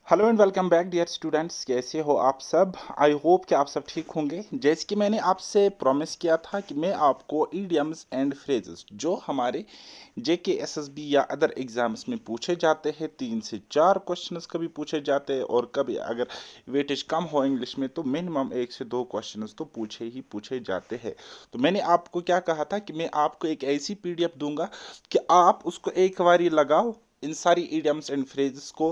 Hello and welcome back dear students. कैसे हो आप सब? आई होप कि आप सब ठीक होंगे। जैसे कि मैंने आपसे प्रॉमिस किया था कि मैं आपको ईडियम्स एंड फ्रेजेस जो हमारे जेके एसएसबी या अदर एग्जाम्स में पूछे जाते हैं, 3 से 4 क्वेश्चंस कभी पूछे जाते हैं, और कभी अगर वेटेज कम हो इंग्लिश में तो मिनिमम 1 से 2 क्वेश्चंस तो पूछे ही पूछे जाते हैं। तो मैंने आपको क्या कहा था कि मैं आपको एक ऐसी पीडीएफ दूंगा कि आप उसको एक बारी लगाओ, इन सारी इडियम्स एंड फ्रेजेस को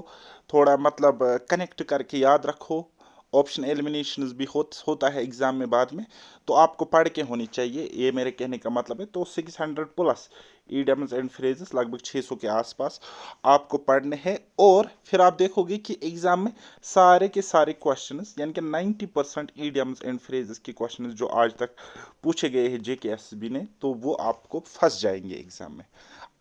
थोड़ा मतलब कनेक्ट करके याद रखो। ऑप्शन एलिमिनेशन भी होता है एग्जाम में बाद में, तो आपको पढ़ के होनी चाहिए, ये मेरे कहने का मतलब है। तो 600 प्लस ईडियम्स एंड फ्रेजेस, लगभग 600 के आसपास आपको पढ़ने हैं। और फिर आप देखोगे कि एग्जाम में सारे के सारे क्वेश्चंस यानी कि 90% ईडियम्स एंड फ्रेजेस के क्वेश्चंस जो आज तक पूछे गए हैं जेकेएसबी ने, तो वो आपको फंस जाएंगे एग्जाम में।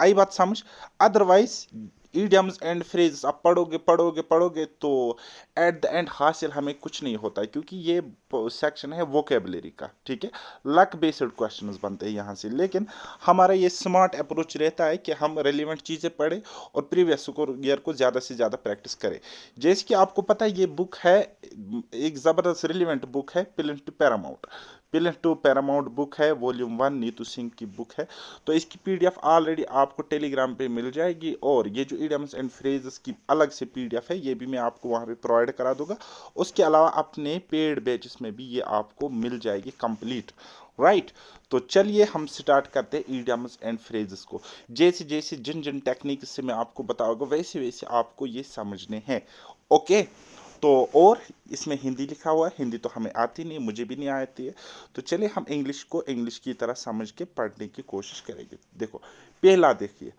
आई बात समझ? अदरवाइज ईडियम्स एंड फ्रेज आप पढ़ोगे पढ़ोगे पढ़ोगे तो एट द एंड हासिल हमें कुछ नहीं होता है, क्योंकि ये सेक्शन है वोकेबलरी का, ठीक है। लक बेस्ड क्वेश्चंस बनते हैं यहाँ से, लेकिन हमारा ये स्मार्ट अप्रोच रहता है कि हम रेलिवेंट चीज़ें पढ़ें और प्रीवियस ईयर को ज़्यादा से ज़्यादा प्रैक्टिस करें। जैसे कि आपको पता है ये बुक है, एक ज़बरदस्त रिलेवेंट बुक है, plinth to Paramount. Plinth to Paramount book है, वॉल्यूम 1 नीतू सिंह की बुक है। तो इसकी पीडीएफ ऑलरेडी आपको टेलीग्राम पे मिल जाएगी, और ये जो इडियम्स एंड फ्रेजेस की अलग से पीडीएफ है ये भी मैं आपको वहाँ पे प्रोवाइड करा दूंगा। उसके अलावा अपने पेड बैचेस में भी ये आपको मिल जाएगी कंप्लीट, राइट। तो चलिए हम स्टार्ट करते हैं इडियम्स एंड फ्रेजेस को। जैसे जैसे जिन जिन टेक्निक से मैं आपको बताऊंगा वैसे वैसे आपको ये समझने हैं, ओके। तो और इसमें हिंदी लिखा हुआ है, हिंदी तो हमें आती नहीं, मुझे भी नहीं आती है। तो चलिए हम इंग्लिश को इंग्लिश की तरह समझ के पढ़ने की कोशिश करेंगे। देखो, पहला देखिए,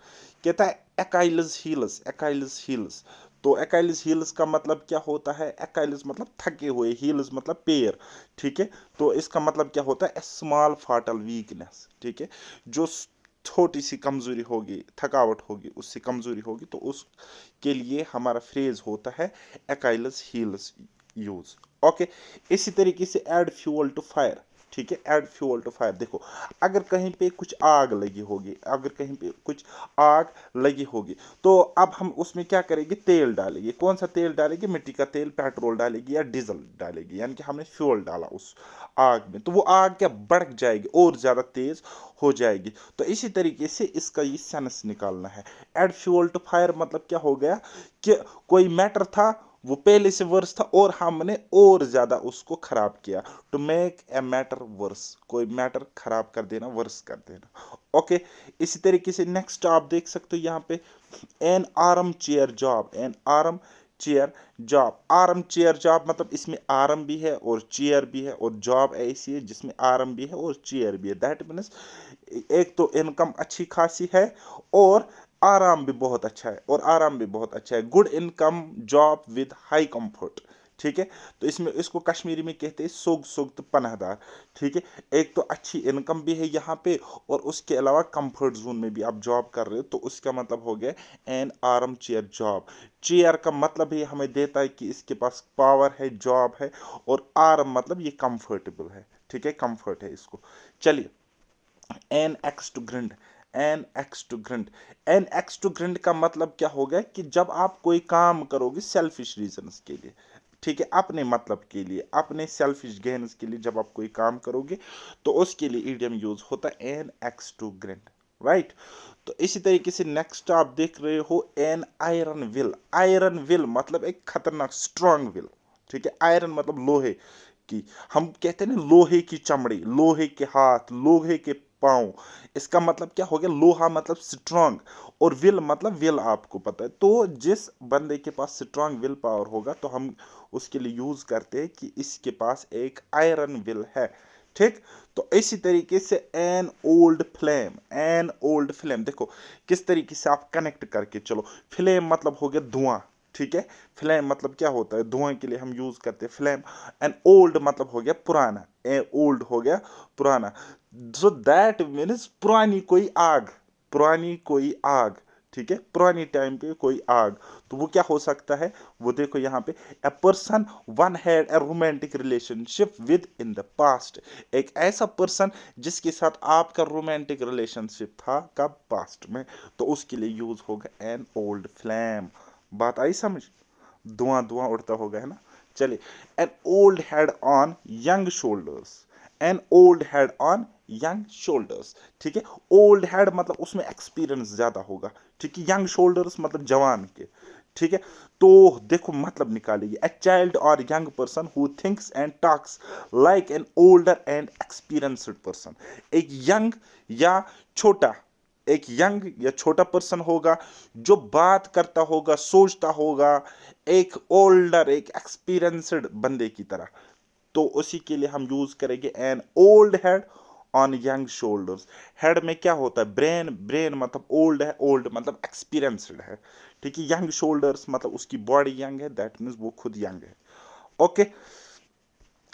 कहता है अकाइलस हील्स, अकाइलस हील्स। तो अकाइलस हील्स का मतलब क्या होता है? अकाइलस मतलब थके हुए, हील्स मतलब पैर, ठीक है। तो इसका मतलब क्या होता है? स्मॉल फाटल वीकनेस, ठीक है। जो छोटी सी कमजोरी होगी, थकावट होगी, उससे कमजोरी होगी, तो उसके लिए हमारा फ्रेज होता है अकाइलस हील्स यूज, ओके। इसी तरीके से ऐड फ्यूल टू फायर, ठीक है। ऐड फ्यूल टू फायर, देखो, अगर कहीं पे कुछ आग लगी होगी, अगर कहीं पे कुछ आग लगी होगी, तो अब हम उसमें क्या करेंगे? तेल डालेंगे। कौन सा तेल डालेंगे? मिट्टी का तेल, पेट्रोल डालेगी या डीजल डालेगी, यानी कि हमने फ्यूल डाला उस आग में, तो वो आग क्या बढ़ जाएगी और ज्यादा तेज हो जाएगी। तो इसी तरीके से इसका ये सेंस निकालना है। एड फ्यूल टू फायर मतलब क्या हो गया कि कोई मैटर था, वो पहले से वर्स था और हमने और ज्यादा उसको खराब किया। To make a matter worse, कोई मैटर खराब कर देना, वर्स कर देना, ओके। इसी तरीके से नेक्स्ट आप देख सकते हो यहाँ पे, N arm chair job, N arm chair job. Arm chair job मतलब इसमें आर्म भी है और चेयर भी है, और जॉब ऐसी है जिसमें आर्म भी है और चेयर भी है। दैट मीन्स एक तो इनकम अच्छी खासी है, और आराम भी बहुत अच्छा है, और आराम भी बहुत अच्छा है। Good income job with high comfort, ठीक है। तो इसमें इसको कश्मीरी में कहते हैं सोग सोगत पनाहदार, ठीक है। एक तो अच्छी इनकम भी है यहाँ पे, और उसके अलावा कंफर्ट जोन में भी आप जॉब कर रहे हो, तो उसका मतलब हो गया N arm chair job. Chair का मतलब ही हमें देता है कि इसके पास पावर है, जॉब है, और आर्म मतलब ये कंफर्टेबल है, ठीक है, कंफर्ट है इसको। चलिए, an axe to grind, an axe to grind, an axe to grind का मतलब क्या हो गया कि जब आप कोई काम करोगे सेल्फिश रीजंस के लिए, ठीक है, अपने मतलब के लिए, अपने सेल्फिश गेन्स के लिए जब आप कोई काम करोगे, तो उसके लिए इडियम यूज होता है an axe to grind, right. तो इसी तरीके से नेक्स्ट आप देख रहे हो an iron will. Iron will मतलब एक खतरनाक स्ट्रांग विल, ठीक है। आयरन मतलब लोहे की, हम कहते हैं ना लोहे की चमड़ी, लोहे के हाथ, लोहे के पाँव। इसका मतलब क्या हो गया? लोहा मतलब स्ट्रांग, और विल मतलब विल आपको पता है। तो जिस बंदे के पास स्ट्रांग विल पावर होगा, तो हम उसके लिए यूज करते हैं कि इसके पास एक आयरन विल है, ठीक। तो इसी तरीके से an old flame, an old flame, देखो किस तरीके से आप कनेक्ट करके चलो। फ्लेम मतलब हो गया धुआं, ठीक है। फ्लेम मतलब क्या होता है? धुआं के लिए हम यूज करते हैं फ्लेम। एंड ओल्ड मतलब हो गया पुराना, ए ओल्ड हो गया पुराना। सो दैट मीन्स पुरानी कोई आग, पुरानी कोई आग, ठीक है, पुरानी टाइम पे कोई आग। तो वो क्या हो सकता है? वो देखो यहाँ पे, a person one had a romantic relationship with in the past. एक ऐसा पर्सन जिसके साथ आपका रोमांटिक रिलेशनशिप था, कब? पास्ट में। तो उसके लिए यूज होगा एन ओल्ड फ्लैम। बात आई समझ? धुआं धुआं उड़ता होगा, है ना। चलिए, N old head on young shoulders, N old head on young shoulders, ठीक है। ओल्ड हेड मतलब उसमें एक्सपीरियंस ज्यादा होगा, ठीक है। यंग शोल्डर्स मतलब जवान के, ठीक है। तो देखो मतलब निकालिए, अ चाइल्ड और young person who thinks and talks like an older and experienced person. एक यंग या छोटा, एक यंग या छोटा पर्सन होगा जो बात करता होगा, सोचता होगा एक ओल्डर, एक एक्सपीरियंस्ड बंदे की तरह। तो उसी के लिए हम यूज करेंगे an old head on young shoulders. Head में क्या होता है, ब्रेन, ब्रेन मतलब ओल्ड है, ओल्ड मतलब एक्सपीरियंस्ड है, ठीक है। यंग शोल्डर्स मतलब उसकी बॉडी यंग है, दैट मीन्स वो खुद यंग है। ओके,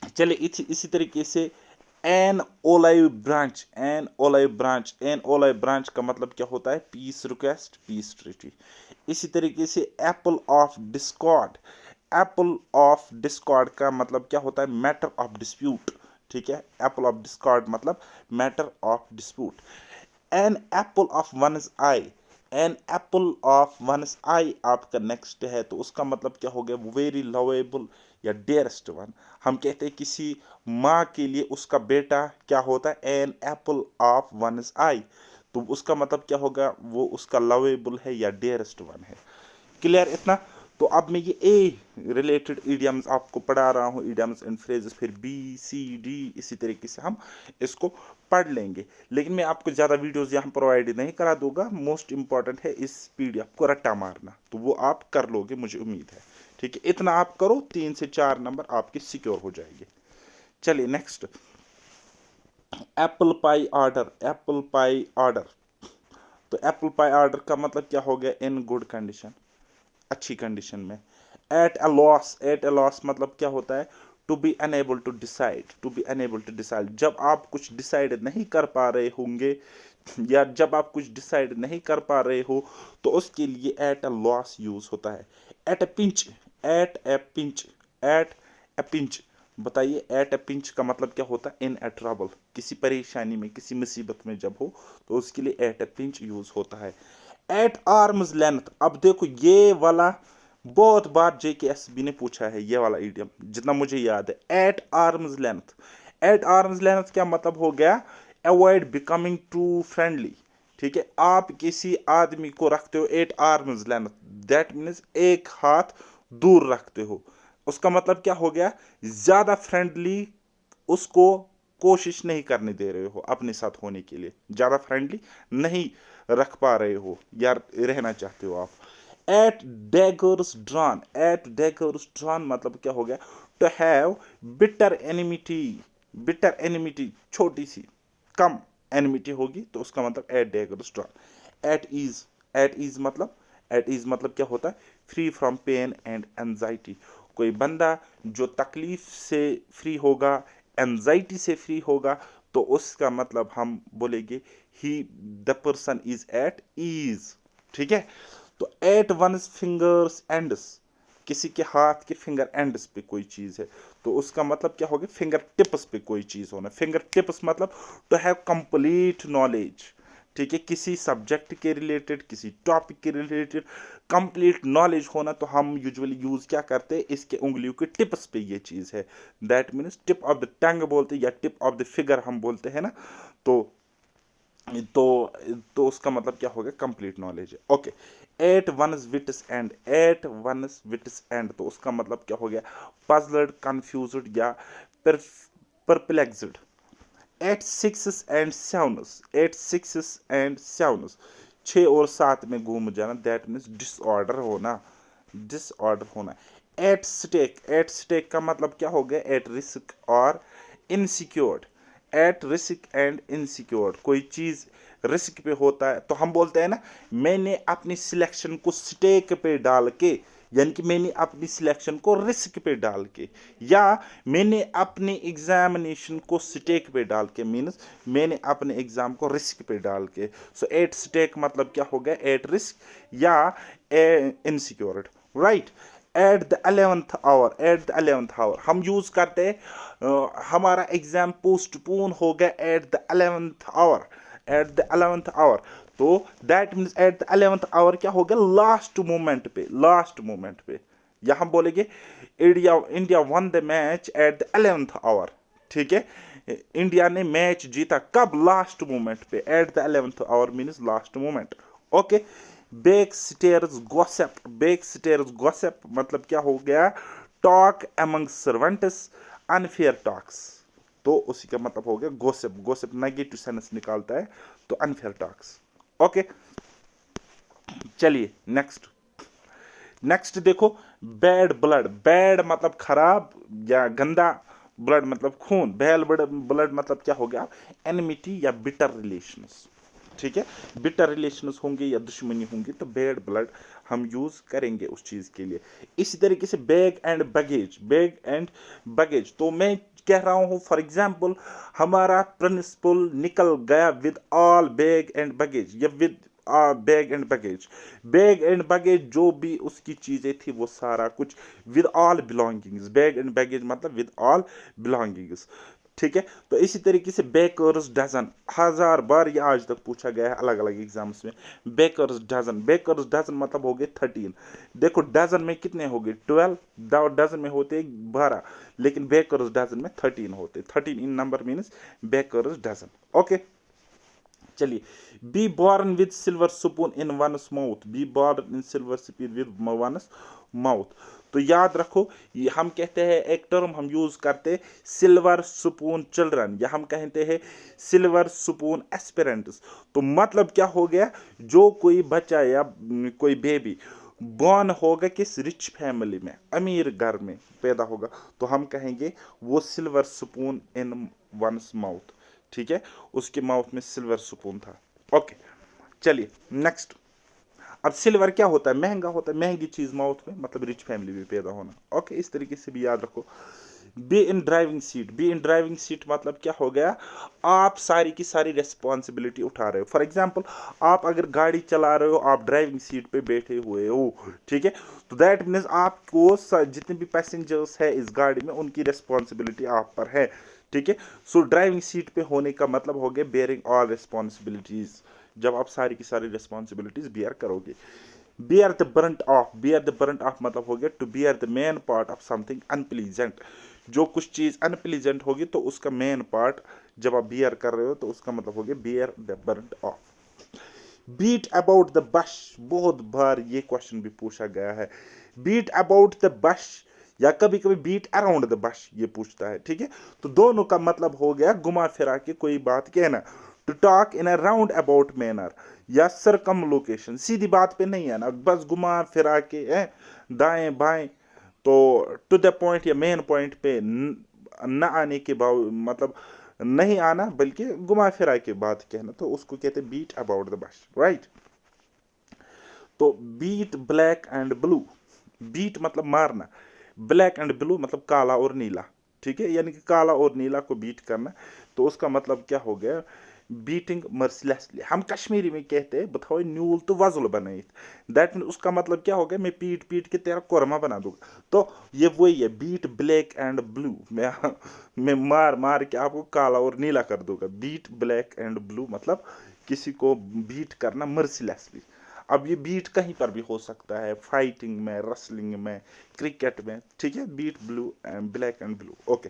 चलिए इसी तरीके से an olive branch, an olive branch, an olive branch का मतलब क्या होता है, पीस रिक्वेस्ट, पीस ट्रीटी। इसी तरीके से Apple of Discord, Apple of Discord का मतलब क्या होता है, मैटर ऑफ डिस्प्यूट, ठीक है। एप्पल ऑफ डिस्कॉर्ड मतलब matter of dispute. An apple of one's eye, an apple of one's eye आपका नेक्स्ट है, तो उसका मतलब क्या हो गया, वेरी लवेबल या डेयरेस्ट वन। हम कहते हैं किसी माँ के लिए उसका बेटा क्या होता है, एन एप्पल ऑफ वनस आई, तो उसका मतलब क्या होगा, वो उसका लवेबल है या डेयरेस्ट वन है। क्लियर इतना। तो अब मैं ये ए रिलेटेड इडियम्स आपको पढ़ा रहा हूँ, इडियम्स एंड फ्रेजेस, फिर बी सी डी इसी तरीके से हम इसको पढ़ लेंगे। लेकिन मैं आपको ज़्यादा वीडियोस यहाँ प्रोवाइड नहीं करा दूंगा, मोस्ट इंपॉर्टेंट है इस पीडीएफ को रट्टा मारना, तो वो आप कर लोगे मुझे उम्मीद है, ठीक है। इतना आप करो, 3 से 4 नंबर आपके सिक्योर हो जाएंगे। चलिए next, apple pie order, apple pie order. तो एप्पल पाई ऑर्डर का मतलब क्या हो गया, इन गुड कंडीशन, अच्छी कंडीशन में। At a loss, at a loss मतलब क्या होता है, to be unable to decide, to be unable to decide, जब आप कुछ डिसाइड नहीं कर पा रहे होंगे या जब आप कुछ डिसाइड नहीं कर पा रहे हो, तो उसके लिए एट अ लॉस यूज होता है। At a pinch, at a pinch, at a pinch, बताइए एट ए पिंच का मतलब क्या होता है, इन ए ट्रबल, किसी परेशानी में, किसी मुसीबत में जब हो, तो उसके लिए एट ए पिंच यूज होता है। एट आर्म्स लेंथ, अब देखो ये वाला बहुत बार JKSB ने पूछा है, ये वाला इडियम जितना मुझे याद है, at arm's length. At arm's length क्या मतलब हो गया, अवॉइड बिकमिंग टू फ्रेंडली, ठीक है। आप किसी आदमी को रखते हो at arm's length, that means एक हाथ दूर रखते हो, उसका मतलब क्या हो गया, ज्यादा फ्रेंडली उसको कोशिश नहीं करने दे रहे हो अपने साथ होने के लिए, ज्यादा फ्रेंडली नहीं रख पा रहे हो या रहना चाहते हो आप। At daggers drawn, at daggers drawn मतलब क्या हो गया, to have bitter enmity, bitter enmity छोटी सी, कम एनिमिटी होगी, तो उसका मतलब at daggers drawn. At ease, at ease मतलब, एट ईज मतलब क्या होता है, free from pain and anxiety, कोई बंदा जो तकलीफ से फ्री होगा, एंजाइटी से फ्री होगा, तो उसका मतलब हम बोलेंगे ही, the person is at ease, ठीक है। तो एट वंस फिंगर्स एंड्स, किसी के हाथ के फिंगर एंड्स पे कोई चीज है, तो उसका मतलब क्या होगा, फिंगर टिप्स पे कोई चीज होना। फिंगर टिप्स मतलब टू हैव कंप्लीट नॉलेज, ठीक है, किसी सब्जेक्ट के रिलेटेड, किसी टॉपिक के रिलेटेड कंप्लीट नॉलेज होना, तो हम यूजुअली यूज क्या करते हैं, इसके उंगलियों के टिप्स पे ये चीज है, that means tip of the tongue बोलते हैं या टिप ऑफ द फिगर हम बोलते हैं ना। तो तो तो उसका मतलब क्या हो गया, कंप्लीट नॉलेज है। Okay, at one's wits end, at one's wits end, तो उसका मतलब क्या हो गया, पजल्ड, कंफ्यूज्ड या perplexed. At six and sevens, at six and sevens, 6 और 7 में घूम जाना, दैट मीन्स डिसऑर्डर होना, डिसऑर्डर होना। एट स्टेक, एट स्टेक का मतलब क्या हो गया, एट रिस्क और insecured, at risk and insecured, कोई चीज रिस्क पे होता है, तो हम बोलते हैं ना, मैंने अपनी सिलेक्शन को स्टेक पे डाल के, यानी कि मैंने अपनी सिलेक्शन को रिस्क पे डाल के, या मैंने अपने एग्जामिनेशन को स्टेक पे डाल के, मीन्स मैंने अपने एग्जाम को रिस्क पे डाल के। सो एट स्टेक मतलब क्या हो गया, एट रिस्क या insecured, right. At the 11th hour, at the 11th hour हम यूज करते हैं, हमारा एग्जाम पोस्टपोन हो गया at the 11th hour, at the 11th hour, तो that means at the 11th hour क्या हो गया, लास्ट मोमेंट पे, लास्ट मोमेंट पे, या हम बोलेंगे India India won the match at the 11th hour, ठीक है। इंडिया ने मैच जीता कब? लास्ट मोमेंट पे, at the 11th hour means last moment. Okay. Back stairs gossip, back stairs gossip मतलब क्या हो गया? Talk among servants, unfair talks, तो उसी का मतलब हो गया गॉसिप। गॉसिप नेगेटिव सेंस निकालता है, तो अनफेयर टॉक्स। ओके, चलिए नेक्स्ट। नेक्स्ट देखो, बैड ब्लड, बैड मतलब खराब या गंदा, ब्लड मतलब खून, बैड ब्लड मतलब क्या हो गया? एनिमिटी या बिटर रिलेशंस, ठीक है। बिटर रिलेशंस होंगे या दुश्मनी होंगी तो बैड ब्लड हम यूज करेंगे उस चीज के लिए। इसी तरीके से bag and baggage, bag and baggage, तो मैं कह रहा हूं फॉर एग्जांपल हमारा प्रिंसिपल निकल गया with all bag and baggage, या with bag and baggage, bag and baggage जो भी उसकी चीजें थी वो सारा कुछ with all belongings, bag and baggage मतलब विद ऑल बिलोंगिंग्स, ठीक है। तो इसी तरीके से बेकर्स डजन, हजार बार ये आज तक पूछा गया है अलग अलग एग्जाम्स में। बेकर्स डजन, बेकर्स डजन मतलब हो गए 13। देखो डजन में कितने हो गए? 12, डजन में होते 12, लेकिन बेकर्स डजन में 13 होते। 13 in number means baker's dozen. Okay, चलिए। Be born with silver spoon in one's mouth, be born in silver spoon with one's mouth, तो याद रखो ये हम कहते हैं एक टर्म हम यूज करते हैं सिल्वर स्पून चिल्ड्रन, या हम कहते हैं सिल्वर स्पून एस्पिरेंट्स। तो मतलब क्या हो गया? जो कोई बच्चा या कोई बेबी बॉर्न होगा किस रिच फैमिली में, अमीर घर में पैदा होगा, तो हम कहेंगे वो silver spoon in one's mouth, ठीक है, उसके माउथ में सिल्वर स्पून था। ओके, चलिए नेक्स्ट। अब सिल्वर क्या होता है? महंगा होता है, महंगी चीज माउथ में मतलब रिच फैमिली में पैदा होना। ओके, इस तरीके से भी याद रखो। Be in driving seat, be in driving seat मतलब क्या हो गया? आप सारी की सारी रेस्पॉन्सिबिलिटी उठा रहे हो। फॉर एग्जाम्पल आप अगर गाड़ी चला रहे हो, आप ड्राइविंग सीट पे बैठे हुए हो, ठीक है, तो दैट मीन्स आपको जितने भी पैसेंजर्स है इस गाड़ी में उनकी रेस्पॉन्सिबिलिटी आप पर है, ठीक है। सो ड्राइविंग सीट पे होने का मतलब हो गया बेयरिंग ऑल रिस्पॉन्सिबिलिटीज, जब आप सारी की सारी रिस्पॉन्सिबिलिटीज बियर करोगे। Bear the brunt of, bear the brunt of मतलब हो गया to bear the main part of something unpleasant, जो कुछ चीज अनप्लीजेंट होगी तो उसका मेन पार्ट जब आप बियर कर रहे हो तो उसका मतलब हो गया bear the brunt of. Beat about the bush, बहुत बार ये क्वेश्चन भी पूछा गया है। बीट अबाउट द बश या कभी कभी बीट अराउंड द बश ये पूछता है, ठीक है। तो दोनों का मतलब हो गया घुमा फिरा के कोई बात कहना। To talk in a roundabout manner या सरकम लोकेशन, सीधी बात पे नहीं है ना, बस घुमा फिरा के दाएं बाएं, तो टू द पॉइंट या मेन पॉइंट पे न आने के बावजूद मतलब नहीं आना बल्कि घुमा फिरा के बात कहना, तो उसको कहते हैं beat about the bush, right. तो beat black and blue, beat मतलब मारना, ब्लैक एंड ब्लू मतलब काला और नीला, ठीक है, यानी कि काला और नीला को बीट करना, तो उसका मतलब क्या हो गया? बीटिंग मर्सिलेसली। हम कश्मीरी में कहते हैं बताओ न्यूल तो वजुल बनाई, दैट मीन उसका मतलब क्या हो गया? मैं पीट पीट के तेरा कोरमा बना दूंगा। तो ये वही है बीट ब्लैक एंड ब्लू, मैं मार मार के आपको काला और नीला कर दूंगा। बीट ब्लैक एंड ब्लू मतलब किसी को बीट करना मर्सिलेसली। अब ये बीट कहीं पर भी हो सकता है, फाइटिंग में, रेसलिंग में, क्रिकेट में, ठीक है। Beat blue and black and blue. Okay,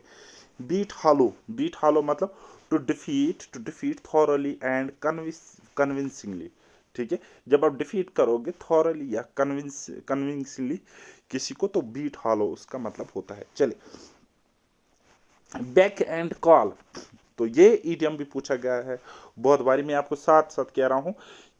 beat hollow, beat hollow मतलब to defeat thoroughly and convincingly, ठीक है। जब आप डिफीट करोगे थॉरली या कन्विंसिंगली किसी को, तो बीट हॉलो उसका मतलब होता है। चलिए, बैक एंड कॉल, तो ये ईडियम भी पूछा गया है बहुत बारी। मैं आपको साथ साथ कह रहा हूं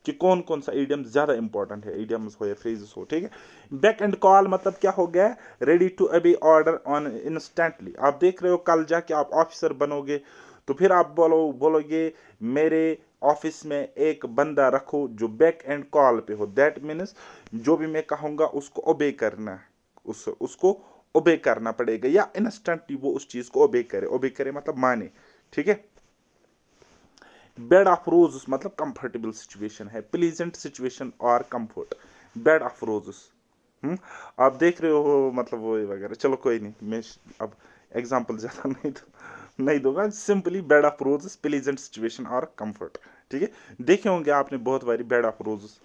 कि कौन कौन सा ईडियम ज्यादा इंपॉर्टेंट है, ईडियम्स हो या फ्रेजेस हो, ठीक है। बैक एंड कॉल मतलब क्या हो गया? रेडी टू अबे ऑर्डर ऑन इंस्टेंटली। आप देख रहे हो कल जाके आप ऑफिसर बनोगे, तो फिर आप बोलोगे मेरे ऑफिस में एक बंदा रखो जो बैक एंड कॉल पे हो, दैट मीन्स जो भी मैं कहूंगा उसको ओबे करना है, उसको ओबे करना पड़ेगा, या इंस्टेंटली वो उस चीज को ओबे करे, ओबे करे मतलब माने, ठीक है। बेड ऑफ रोजेस मतलब कंफर्टेबल सिचुएशन है, प्लीजेंट सिचुएशन और कंफर्ट, बेड ऑफ रोजेस। आप देख रहे हो मतलब वो वगैरह, चलो कोई नहीं, मैं अब एग्जांपल ज्यादा नहीं दूंगा, simply bed of roses, pleasant situation और कंफर्ट, ठीक है। देखे होंगे आपने बहुत बारी बेड ऑफ रोजेस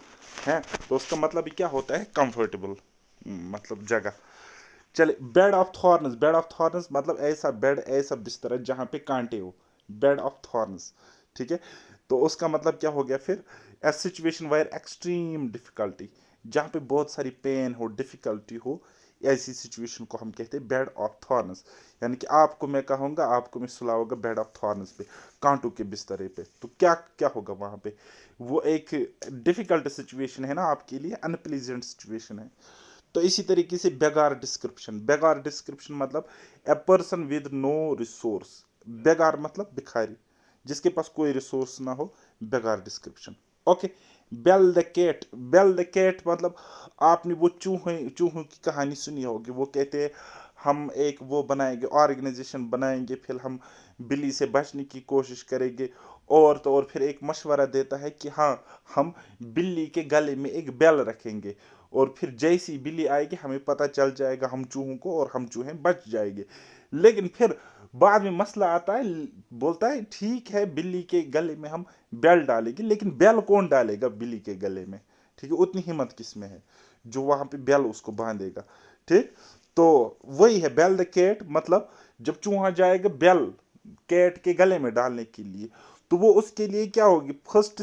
हैं, तो उसका मतलब क्या होता है? कंफर्टेबल, मतलब जगह। चले, bed of thorns, bed of thorns मतलब ऐसा बेड, ऐसा बिस्तर जहां पे कांटे हो, बेड ऑफ थॉर्न्स। ठीक है, तो उसका मतलब क्या हो गया फिर, ए सिचुएशन वायर एक्सट्रीम डिफिकल्टी, जहां पे बहुत सारी पेन हो, डिफिकल्टी हो, ऐसी सिचुएशन को हम कहते हैं बेड ऑफ थॉर्न्स। यानी कि आपको मैं कहूंगा, आपको मैं सुलाऊंगा बेड ऑफ थॉर्न्स पे, कांटों के बिस्तरे पे, तो क्या क्या होगा वहां पे, वो एक डिफिकल्ट सिचुएशन है ना आपके लिए, अनप्लीजेंट सिचुएशन है। तो इसी तरीके से बेगार डिस्क्रिप्शन, बेगार डिस्क्रिप्शन मतलब a person with no resource, beggar मतलब भिखारी, जिसके पास कोई रिसोर्स ना हो, beggar description. Okay, bell the cat, bell the cat मतलब आपने वो चूहे, चूहों की कहानी सुनी होगी, वो कहते हैं हम एक वो बनाएंगे, ऑर्गेनाइजेशन बनाएंगे, फिर हम बिल्ली से बचने की कोशिश करेंगे, और फिर एक मशवरा देता है कि हाँ, हम बिल्ली के गले में एक बेल रखेंगे, और फिर जैसी बिल्ली आएगी हमें पता चल जाएगा हम चूहों को, और हम चूहे बच जाएंगे। लेकिन फिर बाद में मसला आता है, बोलता है ठीक है बिल्ली के गले में हम बेल डालेंगे, लेकिन बेल कौन डालेगा बिल्ली के गले में, ठीक है, उतनी हिम्मत किसमें है जो वहां पे बेल उसको बांधेगा। ठीक, तो वही है बेल द कैट, मतलब जब चूहा जाएगा बेल कैट के गले में डालने के लिए, तो वो उसके लिए क्या होगी, फर्स्ट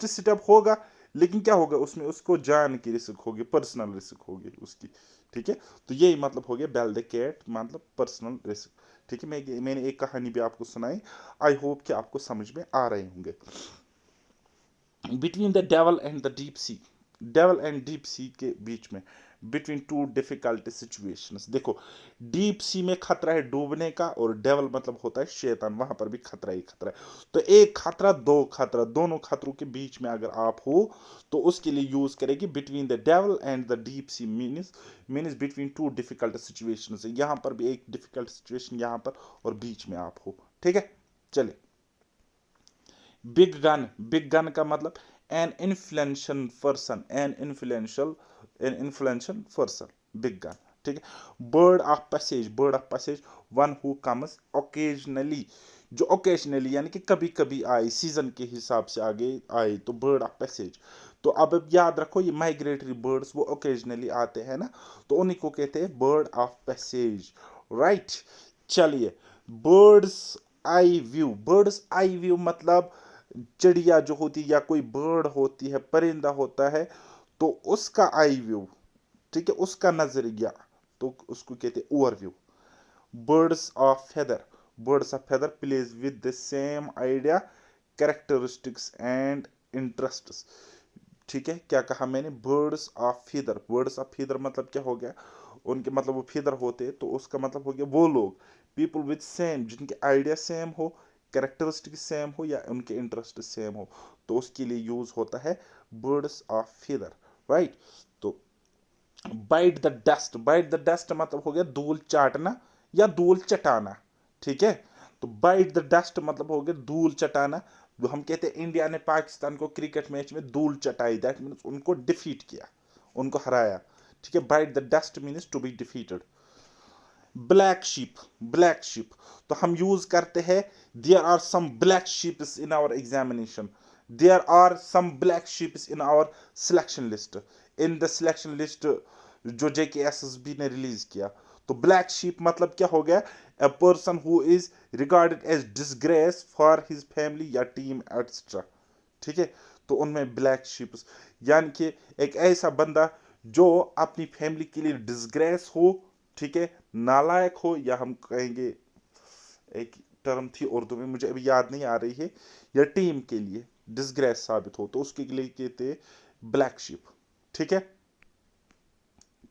स्टेप होगा, लेकिन क्या होगा उसमें, उसको जान की रिस्क होगी, पर्सनल रिस्क होगी उसकी। ठीक है, तो यही मतलब हो गया बेल द कैट, मतलब पर्सनल रिस्क। ठीक है, मैंने एक कहानी भी आपको सुनाई, आई होप कि आपको समझ में आ रहे होंगे। Between the devil and the deep sea, devil and deep sea के बीच में, बिटवीन टू डिफिकल्ट सिचुएशंस, देखो डीप सी में खतरा है डूबने का, और डेवल मतलब होता है शैतान, वहां पर भी खतरा ही खतरा है। तो एक खतरा, दो खतरा, दोनों खतरों के बीच में अगर आप हो, तो उसके लिए यूज करेगी between the devil and the deep sea, means between two difficult situations, यहां पर भी एक डिफिकल्ट सिचुएशन यहां पर, और बीच में आप हो। ठीक है, चले, बिग गन, बिग गन का मतलब an influential person, an influential person, big gun. ठीक है, bird of passage, bird of passage one who comes occasionally, जो ओकेजनली यानी कि कभी कभी आए, सीजन के हिसाब से आगे आए, तो बर्ड ऑफ पैसेज। तो अब याद रखो ये माइग्रेटरी बर्ड्स वो ओकेजनली आते हैं ना, तो उन्हीं को कहते हैं बर्ड ऑफ पैसेज, राइट। चलिए, birds eye view, birds eye view मतलब चिड़िया जो होती है, या कोई बर्ड होती है, परिंदा होता है, तो उसका आई व्यू, ठीक है, उसका नजरिया, तो उसको कहते हैं overview. Birds of feather, birds of feather plays with the same idea, characteristics and interests. ठीक है, क्या कहा मैंने, birds of feather, birds of feather मतलब क्या हो गया, उनके मतलब वो फीदर होते हैं, तो उसका मतलब हो गया वो लोग, पीपल विद सेम, जिनके आइडिया सेम हो, कैरेक्टरिस्टिक सेम हो, या उनके इंटरेस्ट सेम हो, तो उसके लिए यूज होता है बर्ड्स ऑफ फीदर, राइट। तो bite the dust, bite the dust मतलब हो गया धूल चाटना या धूल चटाना। ठीक है, तो बाइट द डस्ट मतलब हो गया धूल चटाना, जो हम कहते हैं इंडिया ने पाकिस्तान को क्रिकेट मैच में धूल चटाई, दैट मीन्स उनको डिफीट किया, उनको हराया। ठीक है, bite the dust means to be defeated. Black sheep, black sheep, तो हम यूज करते हैं there are some black sheeps in our examination, there are some black sheeps in our selection list, in the selection list जो JKSSB ने release किया। तो black sheep मतलब क्या हो गया, a person who is regarded as disgrace for his family या team etcetera. ठीक है, तो उनमें ब्लैक शिप्स यानी कि एक ऐसा बंदा जो अपनी फैमिली के लिए डिसग्रेस हो, ठीक है, नालायक हो, या हम कहेंगे एक टर्म थी उर्दू में मुझे अभी याद नहीं आ रही है, या टीम के लिए डिसग्रेस साबित हो, तो उसके लिए कहते ब्लैक शिप। ठीक है,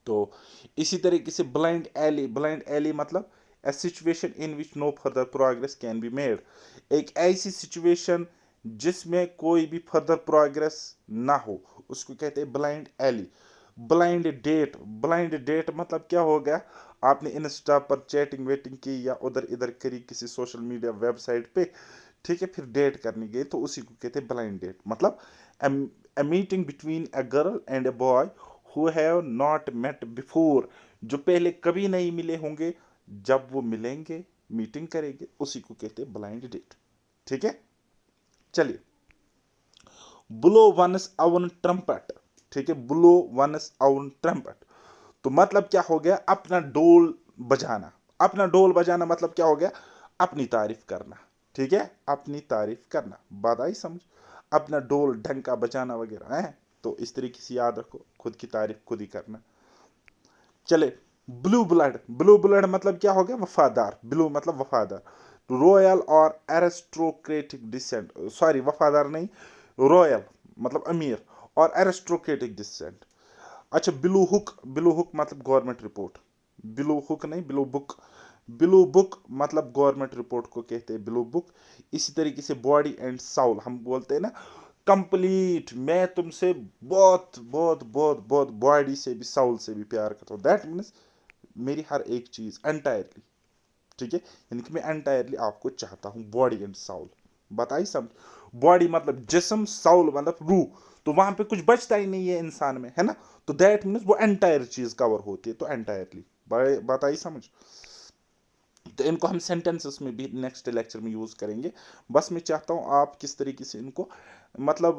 तो इसी तरीके से ब्लाइंड एली, ब्लाइंड एली मतलब a situation in which no further progress can be made, एक ऐसी सिचुएशन जिसमें कोई भी फर्दर प्रोग्रेस ना हो, उसको कहते हैं blind alley. Blind date, blind date मतलब क्या हो गया, आपने इंस्टा पर चैटिंग वेटिंग की, या उधर इधर करी किसी सोशल मीडिया वेबसाइट पे, ठीक है, फिर डेट करने गए, तो उसी को कहते हैं ब्लाइंड डेट। मतलब a meeting between a girl and a boy who have not met before, जो पहले कभी नहीं मिले होंगे, जब वो मिलेंगे, मीटिंग करेंगे, उसी को कहते हैं ब्लाइंड डेट। ठीक है, चलिए, ब्लो वंस अवन ट्रम्पेट, ठीक है, ब्लो वंस आउन ट्रम्पेट, तो मतलब क्या हो गया, अपना डोल बजाना। अपना डोल बजाना मतलब क्या हो गया, अपनी तारीफ करना। ठीक है, अपनी तारीफ करना, बात आई समझ। अपना डोल ढंग का बजाना वगैरह है, तो इस तरीके से याद रखो, खुद की तारीफ खुद ही करना। चले, ब्लू ब्लड, ब्लू ब्लड मतलब क्या हो गया, वफादार। ब्लू मतलब वफादार, रॉयल और एरिस्टोक्रेटिक डिसेंट, सॉरी वफादार नहीं, रॉयल मतलब अमीर, और एरिस्टोक्रेटिक डिसेंट। अच्छा, ब्लू हुक, ब्लू हुक मतलब गवर्नमेंट रिपोर्ट। ब्लू हुक नहीं, ब्लू बुक। ब्लू बुक मतलब गवर्नमेंट रिपोर्ट को कहते हैं ब्लू बुक। इसी तरीके से बॉडी एंड साउल, हम बोलते हैं ना कंप्लीट, मैं तुमसे बहुत बहुत बहुत बहुत बॉडी से भी साउल से भी प्यार करता हूँ, दैट मीन्स मेरी हर एक चीज एंटायरली। ठीक है, यानी कि मैं एंटायरली आपको चाहता हूँ, बॉडी एंड साउल, बताइए समझ। बॉडी मतलब जिस्म, साउल मतलब रूह, तो वहां पे कुछ बचता ही नहीं है इंसान में, है ना, तो दैट मीन्स वो एंटायर चीज कवर होती है, तो एंटायरली, बताइए समझ। तो इनको हम सेंटेंसेस में भी नेक्स्ट लेक्चर में यूज करेंगे। बस मैं चाहता हूं आप किस तरीके से इनको मतलब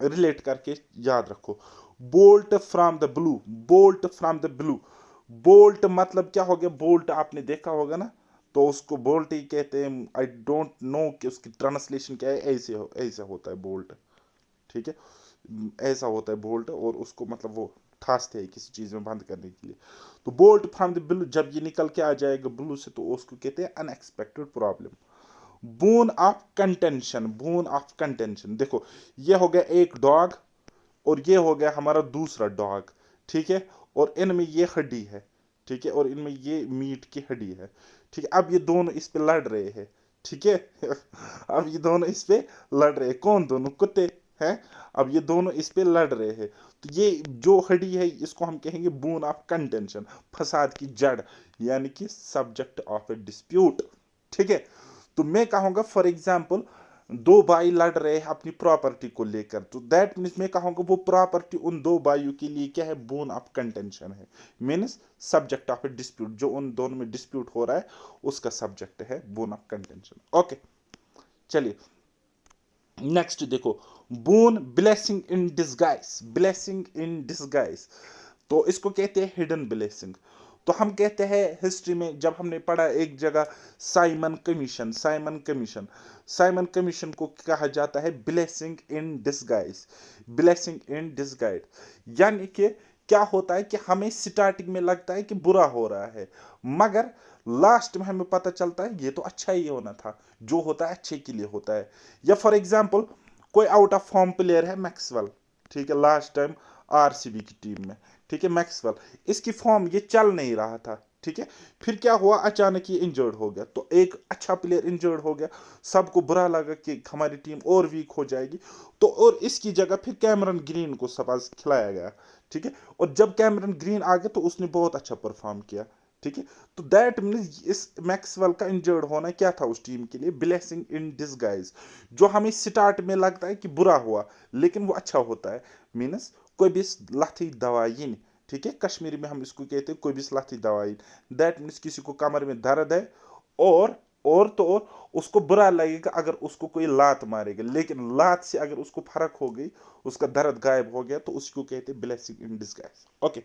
रिलेट करके याद रखो। Bolt from the blue, bolt from the blue, bolt मतलब क्या हो गया, बोल्ट आपने देखा होगा ना, तो उसको बोल्ट ही कहते हैं। आई डोंट नो कि उसकी ट्रांसलेशन क्या है, ऐसे होता है बोल्ट। ठीक है, ऐसा होता है बोल्ट, और उसको मतलब वो ठासते हैं किसी चीज में बंद करने के लिए। तो बोल्ट फ्रॉम द ब्लू, जब ये निकल के आ जाएगा ब्लू से, तो उसको कहते हैं unexpected problem. Bone of contention, bone of contention, देखो ये हो गया एक डॉग, और ये हो गया हमारा दूसरा डॉग। ठीक है, और इनमें ये हड्डी है। ठीक है, और इनमें ये मीट की हड्डी है। ठीक है, अब ये दोनों इस पे लड़ रहे हैं। ठीक है अब ये दोनों इस पे लड़ रहे हैं, कौन दोनों, कुत्ते हैं। अब ये दोनों इस पे लड़ रहे हैं, तो ये जो हड्डी है इसको हम कहेंगे बोन ऑफ कंटेंशन, फसाद की जड़, यानी कि सब्जेक्ट ऑफ ए डिस्प्यूट। ठीक है, तो मैं कहूंगा फॉर एग्जाम्पल, दो भाई लड़ रहे हैं अपनी प्रॉपर्टी को लेकर, तो दैट मीन्स मैं कहूंगा वो प्रॉपर्टी उन दो भाइयों के लिए क्या है, बोन ऑफ कंटेंशन है, means subject of A dispute, जो उन दोनों में डिस्प्यूट हो रहा है उसका सब्जेक्ट है बोन ऑफ कंटेंशन। ओके, चलिए नेक्स्ट देखो, bone blessing in disguise, blessing in disguise, तो इसको कहते हैं हिडन ब्लेसिंग। तो हम कहते हैं हिस्ट्री में जब हमने पढ़ा एक जगह, Simon commission, Simon commission, Simon commission को कहा जाता है blessing in disguise, blessing in disguise. यानी कि क्या होता है कि हमें स्टार्टिंग में लगता है कि बुरा हो रहा है, मगर लास्ट में हमें पता चलता है ये तो अच्छा ही होना था, जो होता है अच्छे के लिए होता है। या फॉर एग्जाम्पल, कोई आउट ऑफ फॉर्म प्लेयर है मैक्सवेल, ठीक है, लास्ट टाइम आरसीबी की टीम में, ठीक है, मैक्सवेल, इसकी फॉर्म ये चल नहीं रहा था। ठीक है, फिर क्या हुआ, अचानक ये इंजर्ड हो गया, तो एक अच्छा प्लेयर इंजर्ड हो गया, सबको बुरा लगा कि हमारी टीम और वीक हो जाएगी, तो और इसकी जगह फिर कैमरन ग्रीन को सपास खिलाया गया। ठीक है, और जब कैमरन ग्रीन आ गया तो उसने बहुत अच्छा परफॉर्म किया। ठीक है, तो दैट मीन्स इस मैक्सवेल का इंजर्ड होना क्या था उस टीम के लिए, ब्लेसिंग इन डिसगाइज। जो हमें स्टार्ट में लगता है कि बुरा हुआ, लेकिन वो अच्छा होता है, मीन्स कोई भी लथी दवाई। ठीक है, कश्मीरी में हम इसको कहते हैं कोई भी लथी दवाई, दैट मीन्स किसी को कमर में दर्द है, और तो और उसको बुरा लगेगा अगर उसको कोई लात मारेगा, लेकिन लात से अगर उसको फर्क हो गई, उसका दर्द गायब हो गया, तो उसको कहते हैं blessing in disguise. Okay,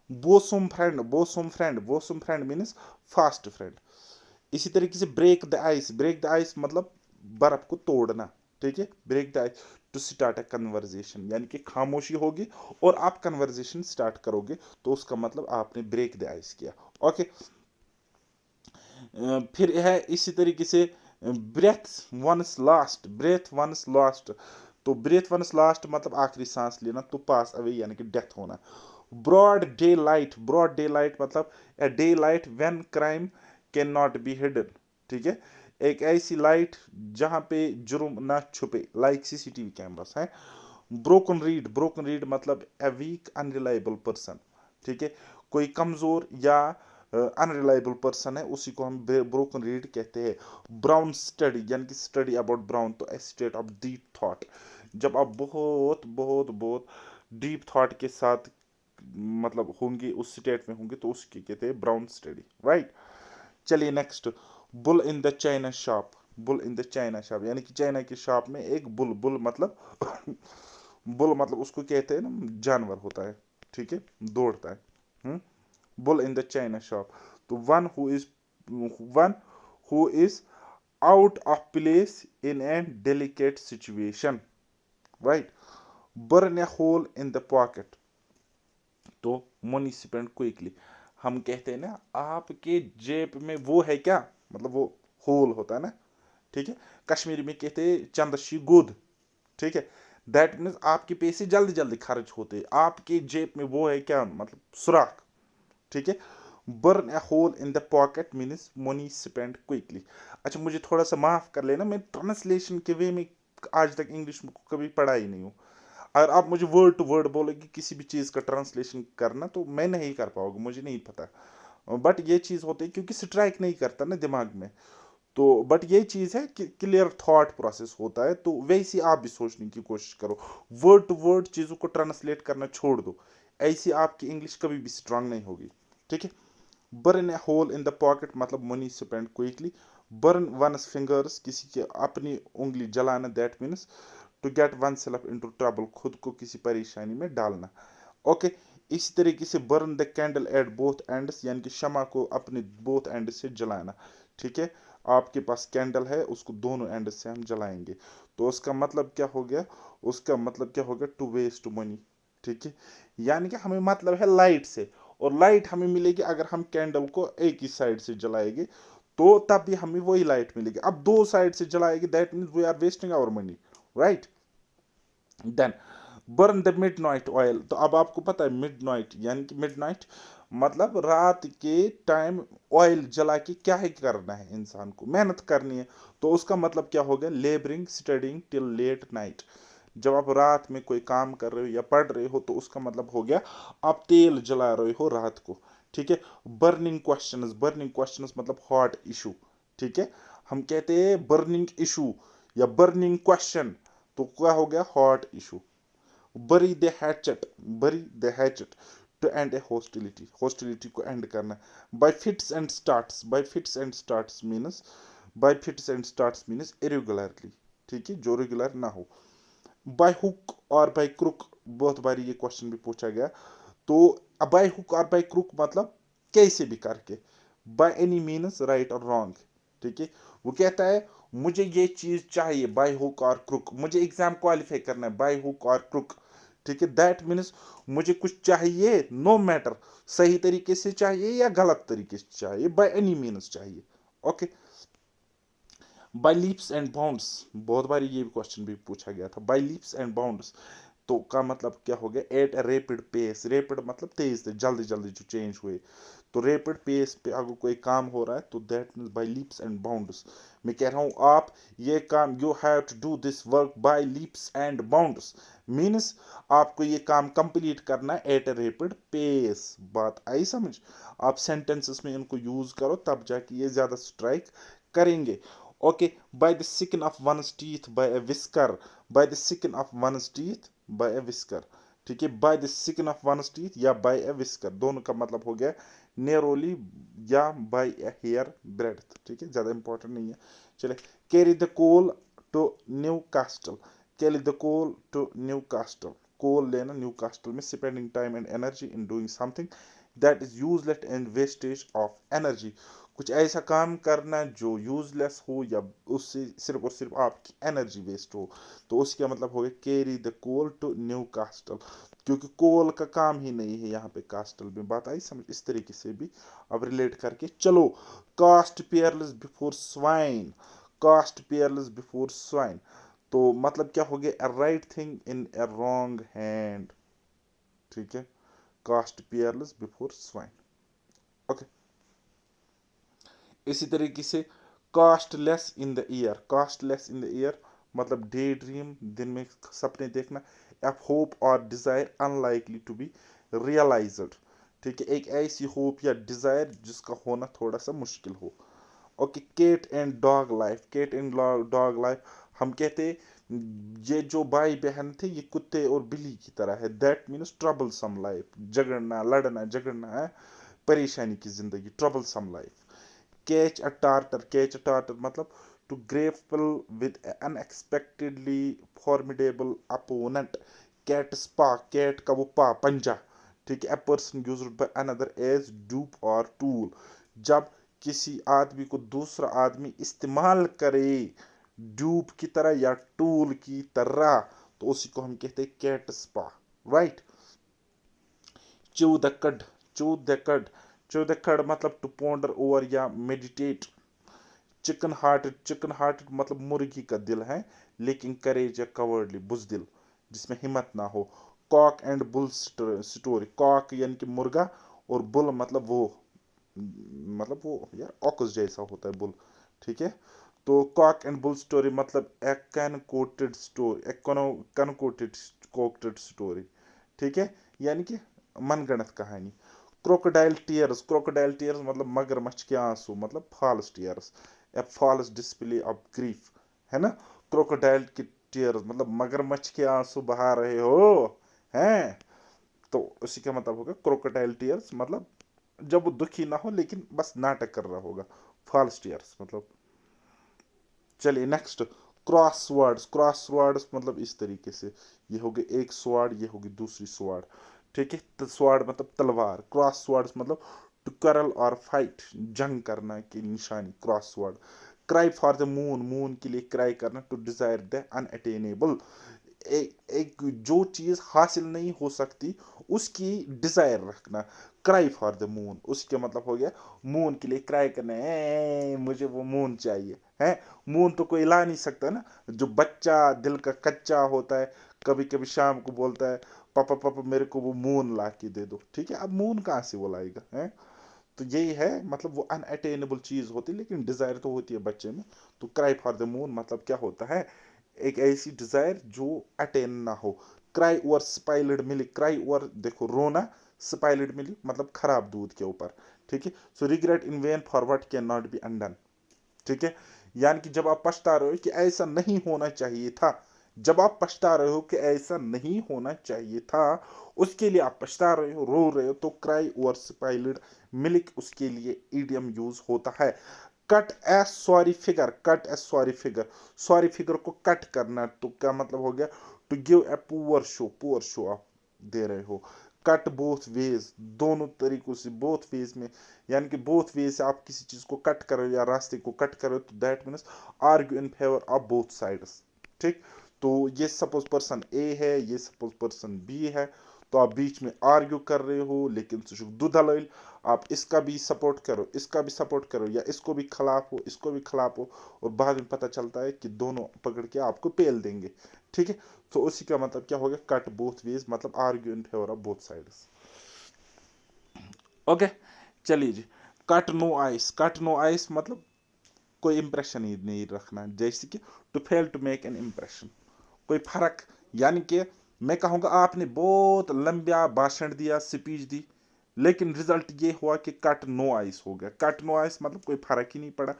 bosom friend, bosom friend, bosom friend means fast friend. इसी तरीके से break the ice, break the ice मतलब बर्फ को तोड़ना। ठीक है, break the ice, to start a conversation, यानी कि खामोशी होगी और आप कन्वर्जेशन स्टार्ट करोगे, तो उसका मतलब आपने ब्रेक द आइस किया। ओके, फिर है इसी तरीके से breathe one's last, breathe one's last, तो ब्रेथ वंस लास्ट मतलब आखिरी सांस लेना, तो पास अवे यानी कि डेथ होना। Broad daylight, broad daylight मतलब a daylight when crime can not be hidden. ठीक है, एक ऐसी लाइट जहां पे जुर्म ना छुपे, लाइक सीसीटीवी कैमरास है। ब्रोकन रीड, ब्रोकन रीड मतलब ए वीक अनरिलायबल पर्सन। ठीक है, कोई कमजोर या अनरिलायबल पर्सन है, उसी को हम ब्रोकन रीड कहते हैं। ब्राउन स्टडी, यानी कि स्टडी अबाउट ब्राउन, तो ए स्टेट ऑफ डीप थॉट, जब आप बहुत बहुत बहुत डीप थॉट के साथ मतलब होंगे, उस स्टेट में होंगे, तो उसकी कहते हैं ब्राउन स्टडी, राइट। चलिए next, bull in the china shop, bull in the china shop, यानी कि चाइना की शॉप में एक बुल, बुल मतलब बुल मतलब उसको कहते हैं ना, जानवर होता है, ठीक है, दौड़ता है। Bull in the china shop, तो one who is out of place in an delicate situation, right. Burn a hole in the pocket, तो मनी स्पेंड क्विकली, हम कहते हैं ना आपके जेब में वो है क्या, मतलब वो होल होता है ना, ठीक है। कश्मीरी में कहते हैं चंदशी गुद, ठीक है। दैट मीन्स आपके पैसे जल्दी जल्दी खर्च होते हैं, आपके जेब में वो है क्या, मतलब सुराख, ठीक है। Burn a hole in the pocket means money spend quickly. अच्छा मुझे थोड़ा सा माफ कर लेना, मैं ट्रांसलेशन के वे में आज तक इंग्लिश में कभी पढ़ा ही नहीं हूँ। अगर आप मुझे वर्ड टू वर्ड बोलोगे किसी भी चीज़ का ट्रांसलेशन करना, तो मैं नहीं कर पाऊंगा, मुझे नहीं पता। बट ये चीज़ होती है क्योंकि स्ट्राइक नहीं करता ना दिमाग में, तो बट ये चीज़ है कि क्लियर थॉट प्रोसेस होता है, तो वैसे आप भी सोचने की कोशिश करो, वर्ड टू वर्ड चीज़ों को ट्रांसलेट करना छोड़ दो, ऐसी आपकी इंग्लिश कभी भी स्ट्रांग नहीं होगी, ठीक है। Burn a hole in the pocket मतलब money spend quickly. Burn one's fingers, किसी के अपनी उंगली जलाना, that means to get oneself into trouble, खुद को किसी परेशानी में डालना, ओके। इसी तरीके से burn the candle at both ends, यानी कि शमा को अपने बोथ एंड से जलाना, ठीक है। आपके पास कैंडल है, उसको दोनों एंड से हम जलाएंगे, तो उसका मतलब क्या हो गया, उसका मतलब क्या हो गया, टू वेस्ट मनी, ठीक है। यानी कि हमें मतलब है लाइट से, और लाइट हमें मिलेगी अगर हम कैंडल को एक ही साइड से जलाएंगे, तो तब भी हमें वही लाइट मिलेगी। अब दो साइड से जलाएंगे, that means we are wasting our money, right. Then burn the midnight oil, तो अब आपको पता है मिड नाइट यानी कि मिड नाइट मतलब रात के टाइम ऑयल जला के क्या है करना है, इंसान को मेहनत करनी है, तो उसका मतलब क्या हो गया, labouring studying till late night. जब आप रात में कोई काम कर रहे हो या पढ़ रहे हो, तो उसका मतलब हो गया आप तेल जला रहे हो रात को, ठीक है। बर्निंग क्वेश्चंस मतलब हॉट इशू, ठीक है। हम कहते हैं बर्निंग इशू या बर्निंग क्वेश्चन, तो क्या हो गया, hot issue. bury the hatchet bury the hatchet to end a hostility को end करना। by fits and starts means irregularly, ठीक है, जो रेगुलर ना हो। बाय हुक और बाय क्रुक, बहुत बारी ये क्वेश्चन भी पूछा गया, तो बाय हुक और बाय क्रुक मतलब कैसे भी करके, बाय एनी मीन्स राइट और रॉन्ग, ठीक है। वो कहता है मुझे ये चीज चाहिए बाय हुक और क्रुक, मुझे एग्जाम क्वालिफाई करना है बाय हुक और क्रुक, ठीक है। दैट मीन्स मुझे कुछ चाहिए, नो मैटर सही तरीके से चाहिए या गलत तरीके से चाहिए, बाय एनी मीन्स चाहिए, okay. By leaps and bounds, बहुत बार ये क्वेश्चन भी पूछा गया था, बाय लीप्स एंड बाउंड्स तो का मतलब क्या हो गया, at a rapid pace, rapid मतलब तेज तेज जल्दी जल्दी जो चेंज हुए, तो रेपिड पेस पे अगर कोई काम हो रहा है, तो that means by leaps and bounds. मैं कह रहा हूँ आप ये काम, you have to do this work by leaps and bounds, means आपको ये काम कंप्लीट करना है एट अ रेपिड पेस। बात आई समझ, आप सेंटेंसेस में इनको यूज करो, तब जाके ये ज्यादा स्ट्राइक करेंगे, okay. By the skin of one's teeth by a whisker, by the skin of one's teeth by a whisker, ठीक है। By the skin of one's teeth या बाय अ विस्कर, दोनों का मतलब हो गया नेरोली या बाय अ हेयर ब्रेड्थ, ठीक है, ज्यादा इंपॉर्टेंट नहीं है। चले, carry the coal to Newcastle, carry the coal to Newcastle, coal लेना न्यू कास्टल में, spending time and energy in doing something that is useless and wastage of energy, कुछ ऐसा काम करना जो यूजलेस हो या उससे सिर्फ और सिर्फ आपकी एनर्जी वेस्ट हो, तो उसका मतलब हो गया carry the coal to Newcastle, क्योंकि कोल का काम ही नहीं है यहाँ पे कास्टल में। बात आई समझ, इस तरीके से भी अब रिलेट करके चलो। Cast pearls before swine, cast pearls before swine, तो मतलब क्या हो गया, a right thing in a wrong hand, ठीक है। Cast pearls before swine, okay. इसी तरीके से castles in the air, castles in the air मतलब डे ड्रीम, दिन में सपने देखना, एफ होप और desire unlikely to be realised, ठीक है, एक ऐसी होप या डिजायर जिसका होना थोड़ा सा मुश्किल हो, okay. Cat and dog life, cat and dog life, हम कहते ये जो भाई बहन थे ये कुत्ते और बिल्ली की तरह है, that means troublesome life, झगड़ना लड़ना झगड़ना है, परेशानी की जिंदगी, troublesome life. Catch a tartar मतलब to grapple with unexpectedly formidable opponent, cat's paw, cat का वो पा पंजा, ठीक है। A person used by another as dupe और टूल, जब किसी आदमी को दूसरा आदमी इस्तेमाल करे ड्यूप की तरह या टूल की तरह, तो उसी को हम कहते हैं कैट स्पा, राइट। चौदकड़, चौदकड़, चौदकड़ मतलब टू पॉन्डर ओवर या meditate. Chicken hearted, chicken hearted मतलब मुर्गी का दिल है लेकिन करेज या कवर्डली, बुजदिल, जिसमें हिम्मत ना हो। Cock and bull story, cock यानी कि मुर्गा, और बुल मतलब वो यार ऑक्स जैसा होता है बुल, ठीक है। तो कॉक एंड बुल स्टोरी मतलब ए कनकोटेड स्टोरी, ए कनकोटेड स्टोरी, ठीक है, यानी कि मनगढ़ंत कहानी। क्रोकोडाइल टीयर्स, क्रोकोडाइल टीयर्स मतलब मगरमच्छ के आंसू, मतलब false tears, a false display of grief, है ना। क्रोकोडाइल की टीयर्स मतलब मगरमच्छ के आंसू बहा रहे हो हैं, तो उसी का मतलब होगा क्रोकोडाइल टीयर्स, मतलब जब वो दुखी ना हो लेकिन बस नाटक कर रहा होगा, फॉल्स टीयर्स मतलब। चलिए next, cross words, cross words मतलब इस तरीके से, ये होगी एक स्वाड, ये होगी दूसरी स्वाड, ठीक है। तो स्वाड मतलब तलवार, क्रॉस वर्ड्स मतलब टू करल और फाइट, जंग करना की निशानी, cross word. Cry for the moon, moon के लिए क्राई करना, टू डिजायर द अनअटेनेबल, एक जो चीज हासिल नहीं हो सकती उसकी डिजायर रखना, क्राई फॉर द मून, उसके मतलब हो गया मून के लिए क्राई करना है, मुझे वो मून चाहिए है। मून तो कोई ला नहीं सकता ना, जो बच्चा दिल का कच्चा होता है कभी कभी शाम को बोलता है पापा पापा मेरे को वो मून ला के दे दो, ठीक है। अब मून कहाँ से वो लाएगा है। तो यही है, मतलब वो अनअटेनेबल चीज होती है लेकिन डिजायर तो होती है बच्चे में। तो क्राई फॉर द मून मतलब क्या होता है, एक ऐसी डिजायर जो अटेन ना हो। Cry over spilled milk, cry over देखो रोना, स्पाइल्ड मिल्क मतलब खराब दूध के ऊपर, ठीक है। So regret in vain for what can not be undone, ठीक है। यानी कि जब आप पछता रहे हो कि ऐसा नहीं होना चाहिए था, जब आप पछता रहे हो कि ऐसा नहीं होना चाहिए था, उसके लिए आप पछता रहे हो, रो रहे हो, तो क्राई ओवर स्पाइल्ड मिल्क उसके लिए ईडियम यूज होता है। Cut a sorry figure, cut a sorry figure, sorry figure को कट करना, तो क्या मतलब हो गया, to give a poor show, poor show आप दे रहे हो। कट बोथ वेज, दोनों तरीकों से, बोथ वेज में, यानी कि बोथ वेज से आप किसी चीज को कट करो या रास्ते को कट करो, तो that means argue in favour of both sides, ठीक। तो ये सपोज पर्सन ए है, ये सपोज पर्सन बी है, तो आप बीच में आर्ग्यू कर रहे हो, लेकिन दुधल आप इसका भी सपोर्ट करो, इसका भी सपोर्ट करो, या इसको भी खिलाफ हो, इसको भी खिलाफ हो, और बाद में पता चलता है कि दोनों पकड़ के आपको पेल देंगे, ठीक है। तो उसी का मतलब क्या हो गया, कट बोथ वेज मतलब argue in favour of both sides, okay. चलिए जी, cut no ice, cut no ice मतलब कोई इंप्रेशन ही नहीं रखना, जैसे कि to fail to make an impression, कोई फर्क, यानी कि मैं कहूँगा आपने बहुत लंबा भाषण दिया, स्पीच दी, लेकिन रिजल्ट ये हुआ कि कट नो आइस हो गया, कट नो आइस मतलब कोई फर्क ही नहीं पड़ा।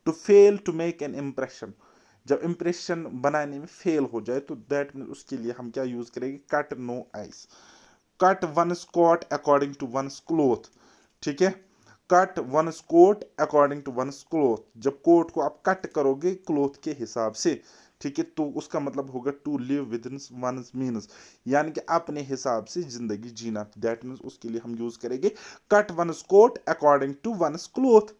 To fail to make an impression, जब इंप्रेशन बनाने में फेल हो जाए तो दैट मीन उसके लिए हम क्या यूज करेंगे, cut no ice. Cut one coat according to one cloth, ठीक है। Cut one coat according to one cloth, जब कोट को आप कट करोगे क्लोथ के हिसाब से, ठीक है, तो उसका मतलब होगा to live within one means, यानी कि अपने हिसाब से जिंदगी जीना, दैट मीन्स उसके लिए हम यूज करेंगे cut one coat according to one cloth.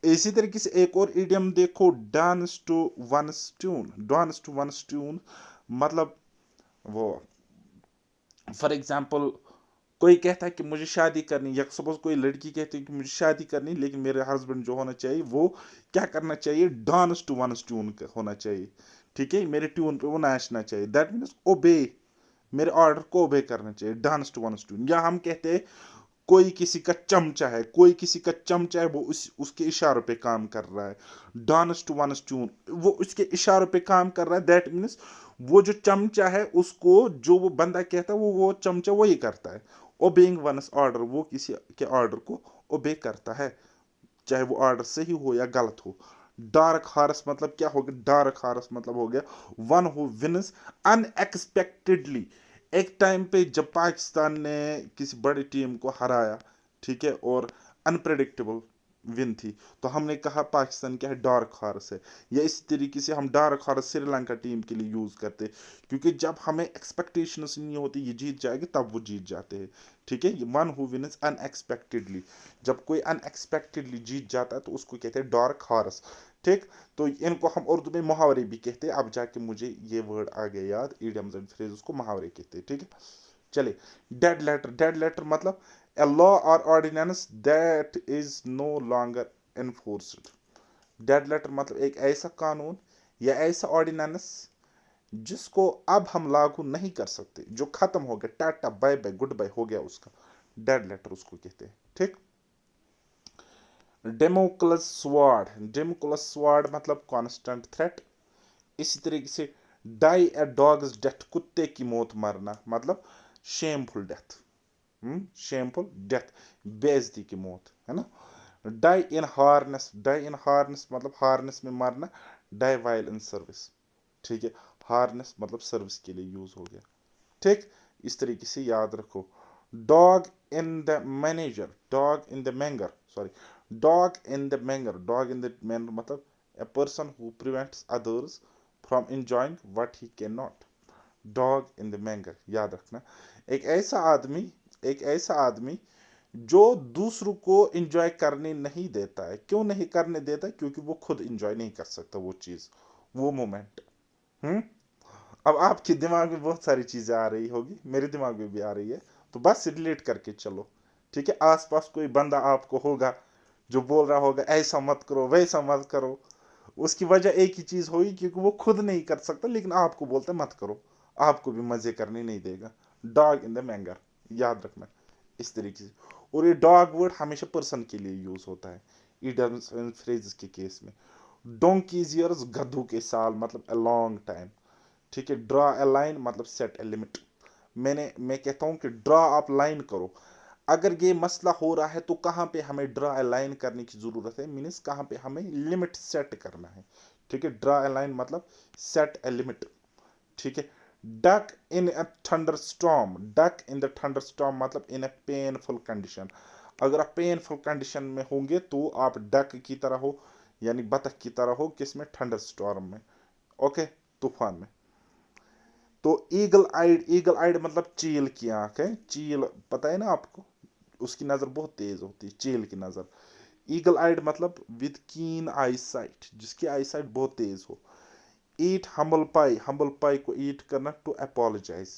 इसी तरीके से एक और इडियम देखो, dance to one tune, dance to one tune मतलब वो, फॉर एग्जाम्पल कोई कहता है कि मुझे शादी करनी, या सपोज कोई लड़की कहती है कि मुझे शादी करनी, लेकिन मेरे हस्बैंड जो होना चाहिए वो क्या करना चाहिए, डांस टू वन ट्यून होना चाहिए, ठीक है, मेरे ट्यून पे वो नाचना चाहिए, दैट मीन्स ओबे, मेरे ऑर्डर को ओबे करना चाहिए, डांस टू वन ट्यून। या हम कहते हैं कोई किसी का चमचा है, कोई किसी का चमचा है, वो उसके इशारों पे काम कर रहा है, डांस टू वन ट्यून, वो उसके इशारों पे काम कर रहा है, दैट मीन्स वो जो चमचा है उसको जो वो बंदा कहता है वो चमचा वही करता है, ओबेइंग वनस ऑर्डर, वो किसी के ऑर्डर को ओबे करता है, चाहे वो ऑर्डर सही हो या गलत हो। डार्क हॉर्स मतलब क्या हो गया, डार्क हॉर्स मतलब हो गया वन हु विन्स अनएक्सपेक्टेडली, एक टाइम पे जब पाकिस्तान ने किसी बड़ी टीम को हराया, ठीक है, और अनप्रेडिक्टेबल, विन थी। तो हमने कहा पाकिस्तान क्या है, डार्क हॉर्स है। या इस तरीके से हम डार्क हॉर्स श्रीलंका टीम के लिए यूज करते, क्योंकि जब हमें एक्सपेक्टेशंस नहीं होती ये जीत जाएगी तब वो जीत जाते हैं। ठीक है, वन हु विन्स अनएक्सपेक्टेडली, जब कोई अनएक्सपेक्टेडली जीत जाता है तो उसको कहते हैं डार्क हॉर्स। ठीक, तो इनको हम उर्दू में मुहावरे भी कहते हैं। अब जाके मुझे ये वर्ड आ गया याद, इडियम्स एंड फ्रेजेस को मुहावरे कहते हैं। ठीक है, चलिए। डेड लेटर, डेड लेटर मतलब a law or ordinance that is no longer enforced। Dead letter मतलब एक ऐसा कानून या ऐसा ऑर्डिनेंस जिसको अब हम लागू नहीं कर सकते, जो खत्म हो गया, tata bye bye goodbye हो गया उसका, डेड लेटर उसको कहते हैं। ठीक। डेमोक्लस स्वार्ड, डेमोक्लस स्वार्ड मतलब कांस्टेंट थ्रेट। इसी तरीके से डाई ए डॉग्स डेथ, कुत्ते की मौत मरना मतलब शेमफुल डेथ। शेमफुल डेथ, बेइज्जती की मौत, है ना। डाई इन हार्नेस, डाई इन हार्नेस मतलब हार्नेस में मरना, डाई वाइल इन सर्विस। ठीक है, हार्नेस मतलब सर्विस के लिए यूज हो गया। ठीक, इस तरीके से याद रखो। Dog in the manager, dog in the manger, sorry, dog in the manger, dog in the manger मतलब a person who prevents others from enjoying what he cannot। Dog in the manger, याद रखना। एक ऐसा आदमी, एक ऐसा आदमी जो दूसरों को इंजॉय करने नहीं देता है। क्यों नहीं करने देता? क्योंकि वो खुद इंजॉय नहीं कर सकता वो चीज, वो मोमेंट। हम्म। अब आपके दिमाग में बहुत सारी चीजें आ रही होगी, मेरे दिमाग में भी आ रही है, तो बस रिलेट करके चलो। ठीक है, आसपास कोई बंदा आपको होगा जो बोल रहा होगा ऐसा मत करो वैसा मत करो, उसकी वजह एक ही चीज होगी, क्योंकि वो खुद नहीं कर सकता लेकिन आपको बोलता मत करो, आपको भी मजे करने नहीं देगा। डॉग इन द मैंगर, याद रखना इस तरीके से। और ये डॉग वर्ड हमेशा पर्सन के लिए यूज होता है इडियम्स एंड फ्रेजेस के केस में। डोंकीज ईयर्स, गधों के साल मतलब अ लॉन्ग टाइम। ठीक है, ड्रॉ अ लाइन मतलब सेट अ लिमिट। मैं कहता हूं कि ड्रॉ आप लाइन करो। अगर ये मसला हो रहा है तो कहां पे हमें ड्रॉ अ लाइन करने की जरूरत है, मीन्स कहां पे हमें लिमिट सेट करना है। ठीक है, ड्रॉ अ लाइन मतलब सेट अ लिमिट। ठीक है, duck in a thunder storm, duck in the thunder storm मतलब इन अ पेनफुल कंडीशन। अगर आप पेनफुल कंडीशन में होंगे तो आप डक की तरह हो, यानी बतख की तरह हो, किसमें? थंडर स्टॉर्म में। ओके, तूफान में। तो ईगल आइड, ईगल आइड मतलब चील की आंख है। चील पता है ना आपको, उसकी नजर बहुत तेज होती है, चील की नजर। ईगल आइड मतलब विद कीन आई साइट, जिसकी आई साइट बहुत तेज हो। ईट हम्बल पाई, हम्बल पाई को ईट करना, टू अपोलोजाइज।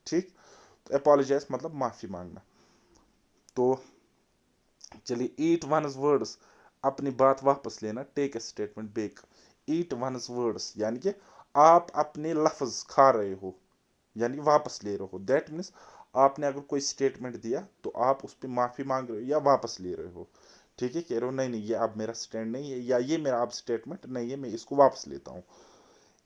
ठीक, तो अपोलोजाइज मतलब माफी मांगना। तो चलिए, ईट वंस वर्ड्स, अपनी बात वापस लेना, take a statement back. Eat one's words यानी कि आप अपने लफ्ज खा रहे हो, यानी वापस ले रहे हो। दैट मीन्स आपने अगर कोई स्टेटमेंट दिया तो आप उस पर माफी मांग रहे हो या वापस ले रहे हो। ठीक है, कह रहे हो नहीं नहीं ये अब मेरा स्टैंड नहीं है, या ये मेरा अब स्टेटमेंट नहीं है, मैं इसको वापस लेता हूँ।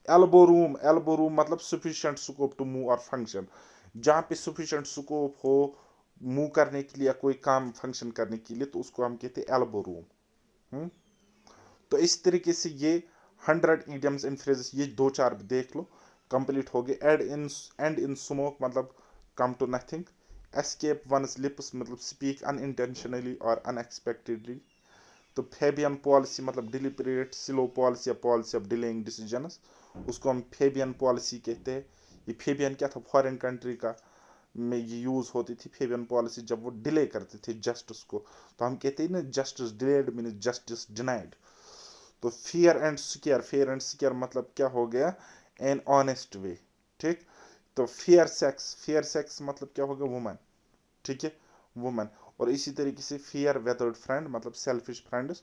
एल्बो रूम, एल्बो रूम मतलब सफिशिएंट स्कोप टू मूव और फंक्शन, जहाँ पे सफिशिएंट स्कोप हो मूव करने के लिए या कोई काम फंक्शन करने के लिए, तो उसको हम कहते हैं एल्बो रूम। तो इस तरीके से ये 100 इडियम्स एंड फ्रेजेस, ये दो चार देख लो, कंप्लीट हो गए। एंड इन स्मोक मतलब come to nothing. Escape one's lips मतलब स्पीक अनइंटेंशनली और अनएक्सपेक्टेडली। तो फेबियन पॉलिसी मतलब डिलिबरेट स्लो पॉलिसी या पॉलिसी ऑफ डिलेइंग डिसीजंस, उसको हम फेबियन पॉलिसी कहते हैं। ये फेबियन क्या था, फॉरेन कंट्री का में ये यूज होती थी फेबियन पॉलिसी, जब वो डिले करते थे जस्टिस को, तो हम कहते हैं ना justice delayed mean justice denied. तो fear and secure, fear and secure मतलब क्या हो गया, एन ऑनेस्ट वे। ठीक, तो फियर सेक्स, फियर सेक्स मतलब क्या हो गया, वुमन। ठीक है, वुमन। और इसी तरीके से फियर वेदर्ड फ्रेंड मतलब selfish friends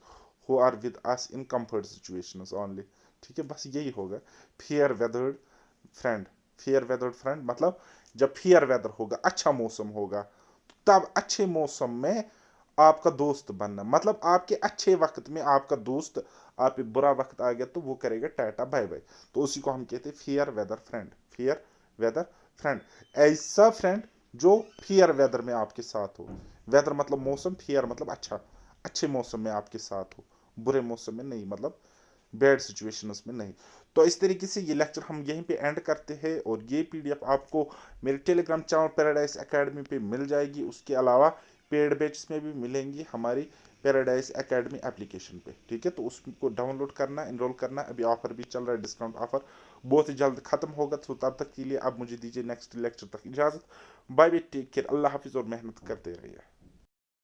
who are with us in comfort situations only. ठीक है, बस यही होगा fair weathered friend. Fair weathered friend मतलब जब फियर वेदर होगा, अच्छा मौसम होगा, तब अच्छे मौसम में आपका दोस्त बनना, मतलब आपके अच्छे वक्त में आपका दोस्त, आप पे बुरा वक्त आ गया तो वो करेगा टाटा बाय बाय। तो उसी को हम कहते हैं fair weather friend, fair weather friend. ऐसा फ्रेंड जो फियर वेदर में आपके साथ हो। वेदर मतलब मौसम, फियर मतलब अच्छा, अच्छे मौसम में आपके साथ हो, बुरे मौसम में नहीं, मतलब बैड सिचुएशंस में नहीं। तो इस तरीके से ये लेक्चर हम यहीं पे एंड करते हैं, और ये पीडीएफ आपको मेरे टेलीग्राम चैनल पैराडाइज एकेडमी पे मिल जाएगी। उसके अलावा पेड बैचेस में भी मिलेंगी हमारी पैराडाइज एकेडमी एप्लीकेशन पे, ठीक है। तो उसको डाउनलोड करना, इनरोल करना। अभी ऑफर भी चल रहा है, डिस्काउंट ऑफर बहुत ही जल्द खत्म होगा। तो तब तक के लिए अब मुझे दीजिए नेक्स्ट लेक्चर तक इजाज़त। बाय बाय, टेक केयर, अल्लाह हाफिज़ और मेहनत करते रहिए।